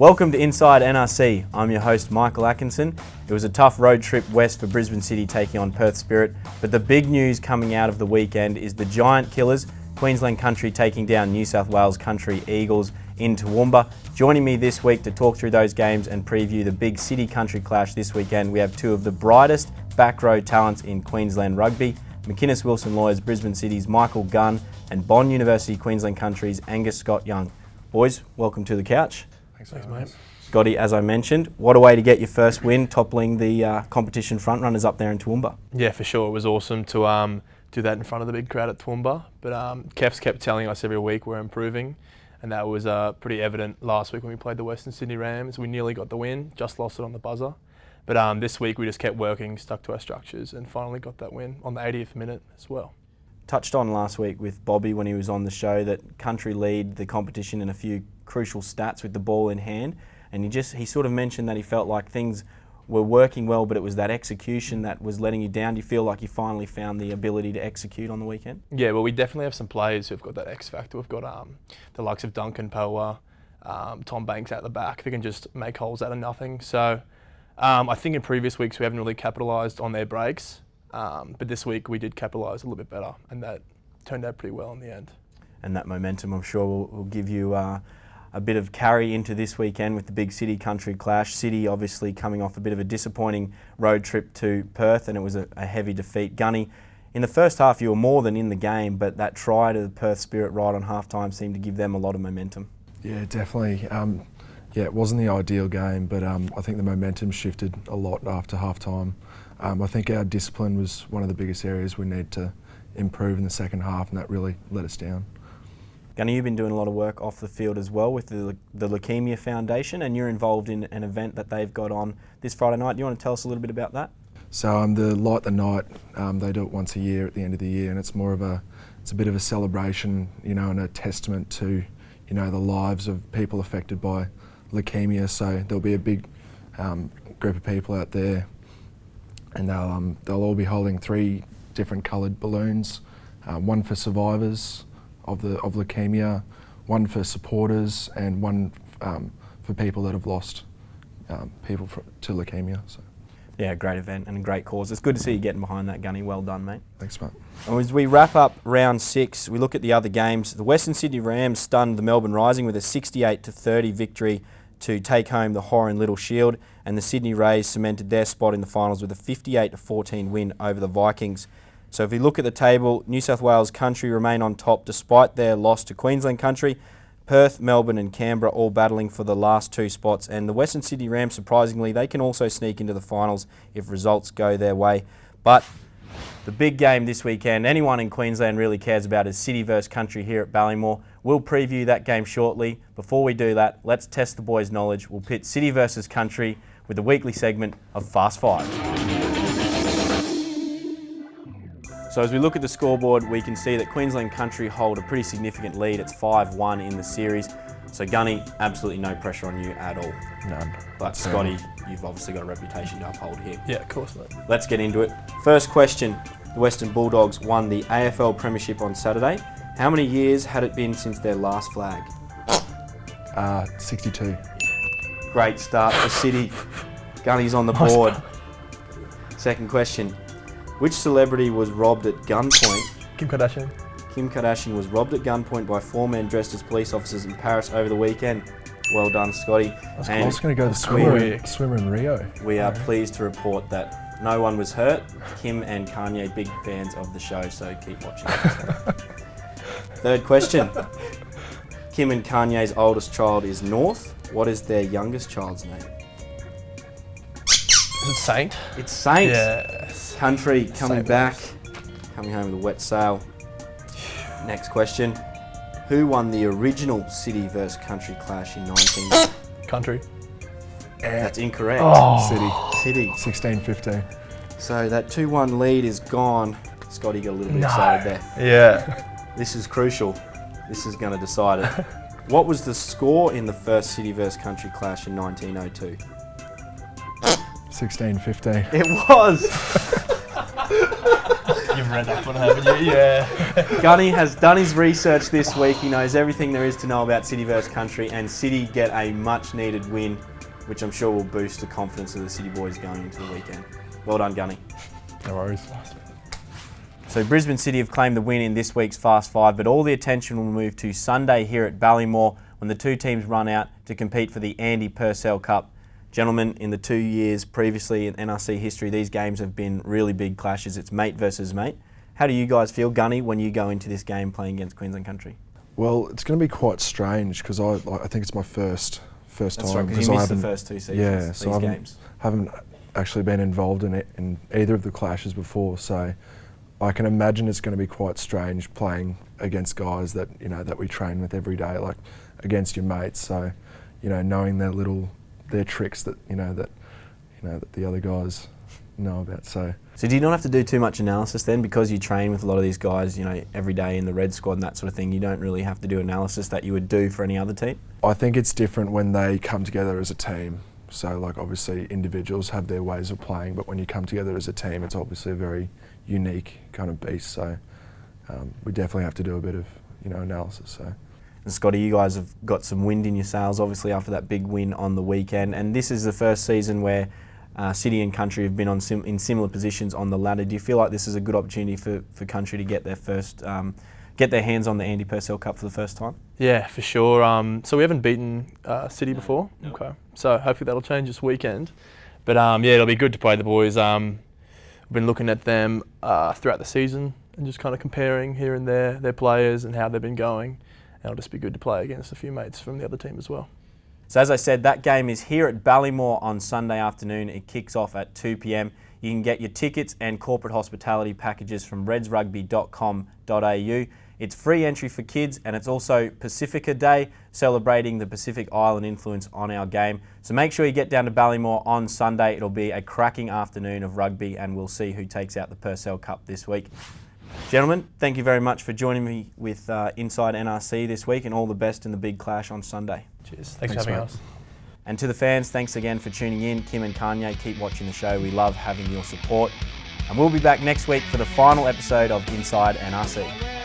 Welcome to Inside NRC. I'm your host Michael Atkinson. It was a tough road trip west for Brisbane City taking on Perth Spirit, but the big news coming out of the weekend is the giant killers, Queensland Country taking down New South Wales Country Eagles in Toowoomba. Joining me this week to talk through those games and preview the big City Country clash this weekend, we have two of the brightest back row talents in Queensland rugby, McInnes Wilson Lawyers Brisbane City's Michael Gunn and Bond University Queensland Country's Angus Scott Young. Boys, welcome to the couch. Thanks, mate. Scotty, as I mentioned, what a way to get your first win, toppling the competition frontrunners up there in Toowoomba. Yeah, for sure. It was awesome to do that in front of the big crowd at Toowoomba. But Kev's kept telling us every week we're improving, and that was pretty evident last week when we played the Western Sydney Rams. We nearly got the win, just lost it on the buzzer. But this week we just kept working, stuck to our structures, and finally got that win on the 80th minute as well. Touched on last week with Bobby when he was on the show that Country lead the competition in a few crucial stats with the ball in hand, and he sort of mentioned that he felt like things were working well, but it was that execution that was letting you down. Do you feel like you finally found the ability to execute on the weekend? Yeah, well, we definitely have some players who've got that X factor. We've got the likes of Duncan Power, Tom Banks out the back. They can just make holes out of nothing. So I think in previous weeks we haven't really capitalised on their breaks, but this week we did capitalise a little bit better, and that turned out pretty well in the end. And that momentum, I'm sure, will give you a bit of carry into this weekend with the big City Country clash. City obviously coming off a bit of a disappointing road trip to Perth, and it was a heavy defeat. Gunny, in the first half you were more than in the game, but that try to the Perth Spirit right on half-time seemed to give them a lot of momentum. Yeah, definitely. It wasn't the ideal game, but I think the momentum shifted a lot after half-time. I think our discipline was one of the biggest areas we need to improve in the second half, and that really let us down. Gunny, you've been doing a lot of work off the field as well with the Leukemia Foundation, and you're involved in an event that they've got on this Friday night. Do you want to tell us a little bit about that? So the Light the Night, they do it once a year at the end of the year, and it's a bit of a celebration, and a testament to, the lives of people affected by leukemia. So there'll be a big group of people out there, and they'll all be holding 3 different coloured balloons, one for survivors of leukemia, one for supporters, and one for people that have lost people to leukemia. So. Yeah, great event and a great cause. It's good to see you getting behind that, Gunny. Well done, mate. Thanks, mate. And as we wrap up round 6, we look at the other games. The Western Sydney Rams stunned the Melbourne Rising with a 68-30 victory to take home the Horan Little Shield, and the Sydney Rays cemented their spot in the finals with a 58-14 win over the Vikings. So if we look at the table, New South Wales Country remain on top despite their loss to Queensland Country. Perth, Melbourne and Canberra all battling for the last 2 spots, and the Western Sydney Rams, surprisingly, they can also sneak into the finals if results go their way. But the big game this weekend, anyone in Queensland really cares about, is City versus Country here at Ballymore. We'll preview that game shortly. Before we do that, let's test the boys' knowledge. We'll pit City versus Country with the weekly segment of Fast 5. So as we look at the scoreboard, we can see that Queensland Country hold a pretty significant lead. It's 5-1 in the series. So Gunny, absolutely no pressure on you at all. None. But Scotty, you've obviously got a reputation to uphold here. Yeah, of course, mate. Let's get into it. First question, the Western Bulldogs won the AFL Premiership on Saturday. How many years had it been since their last flag? 62. Great start for City. Gunny's on the board. Second question. Which celebrity was robbed at gunpoint? Kim Kardashian. Kim Kardashian was robbed at gunpoint by 4 men dressed as police officers in Paris over the weekend. Well done, Scotty. I was going to go the swimmer in Rio. We are pleased to report that no one was hurt. Kim and Kanye, big fans of the show, so keep watching. Third question. Kim and Kanye's oldest child is North. What is their youngest child's name? Is it Saint? It's Saint. Yes. Country coming Saint back, Louis. coming home with a wet sail. Next question. Who won the original City versus Country clash in 19... Country. That's incorrect. City. 16-15. So that 2-1 lead is gone. Scotty got a little bit excited there. Yeah. This is crucial. This is going to decide it. What was the score in the first City versus Country clash in 1902? 16-15. It was. You've read that one, haven't you? Yeah. Gunny has done his research this week. He knows everything there is to know about City versus Country, and City get a much-needed win, which I'm sure will boost the confidence of the City boys going into the weekend. Well done, Gunny. No worries. So Brisbane City have claimed the win in this week's Fast Five, but all the attention will move to Sunday here at Ballymore when the two teams run out to compete for the Andy Purcell Cup. Gentlemen, in the 2 years previously in NRC history, these games have been really big clashes. It's mate versus mate. How do you guys feel, Gunny, when you go into this game playing against Queensland Country? Well, it's going to be quite strange because I think it's my first That's time. right, because you missed the first two seasons, these games. Haven't actually been involved in either of the clashes before, so I can imagine it's going to be quite strange playing against guys that that we train with every day, like against your mates. So, knowing their tricks that that the other guys know about. So do you not have to do too much analysis then, because you train with a lot of these guys, every day in the Red Squad and that sort of thing? You don't really have to do analysis that you would do for any other team? I think it's different when they come together as a team. So, like, obviously individuals have their ways of playing, but when you come together as a team, it's obviously a very unique kind of beast. So we definitely have to do a bit of analysis. So. And Scotty, you guys have got some wind in your sails, obviously, after that big win on the weekend. And this is the first season where City and Country have been in similar positions on the ladder. Do you feel like this is a good opportunity for Country to get their first, get their hands on the Andy Purcell Cup for the first time? Yeah, for sure. So we haven't beaten City before. No. Okay. So hopefully that'll change this weekend. But yeah, it'll be good to play the boys. We've been looking at them throughout the season and just kind of comparing here and there their players and how they've been going. And it'll just be good to play against a few mates from the other team as well. So as I said, that game is here at Ballymore on Sunday afternoon. It kicks off at 2 p.m. You can get your tickets and corporate hospitality packages from redsrugby.com.au. It's free entry for kids, and it's also Pacifica Day, celebrating the Pacific Island influence on our game. So make sure you get down to Ballymore on Sunday. It'll be a cracking afternoon of rugby, and we'll see who takes out the Purcell Cup this week. Gentlemen, thank you very much for joining me with Inside NRC this week, and all the best in the big clash on Sunday. cheers. Thanks for having us. And to the fans, thanks again for tuning in. Kim and Kanye, keep watching the show. We love having your support. And we'll be back next week for the final episode of Inside NRC.